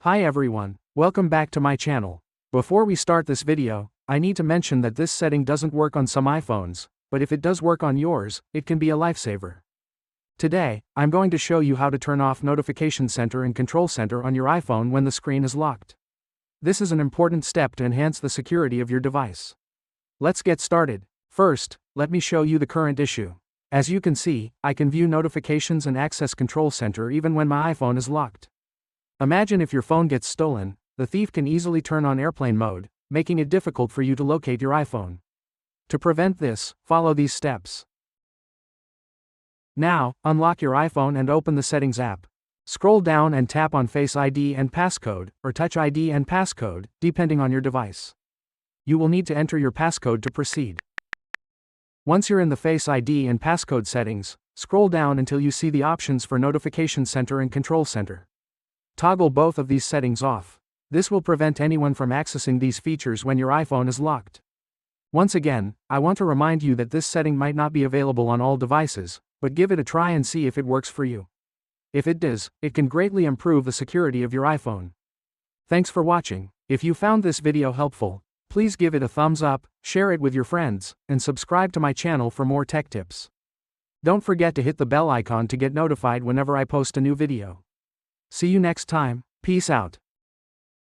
Hi everyone, welcome back to my channel. Before we start this video, I need to mention that this setting doesn't work on some iPhones, but if it does work on yours, it can be a lifesaver. Today, I'm going to show you how to turn off Notification Center and Control Center on your iPhone when the screen is locked. This is an important step to enhance the security of your device. Let's get started. First, let me show you the current issue. As you can see, I can view notifications and access Control Center even when my iPhone is locked. Imagine if your phone gets stolen, the thief can easily turn on airplane mode, making it difficult for you to locate your iPhone. To prevent this, follow these steps. Now, unlock your iPhone and open the Settings app. Scroll down and tap on Face ID and Passcode, or Touch ID and Passcode, depending on your device. You will need to enter your passcode to proceed. Once you're in the Face ID and Passcode settings, scroll down until you see the options for Notification Center and Control Center. Toggle both of these settings off. This will prevent anyone from accessing these features when your iPhone is locked. Once again, I want to remind you that this setting might not be available on all devices, but give it a try and see if it works for you. If it does, it can greatly improve the security of your iPhone. Thanks for watching. If you found this video helpful, please give it a thumbs up, share it with your friends, and subscribe to my channel for more tech tips. Don't forget to hit the bell icon to get notified whenever I post a new video. See you next time, peace out.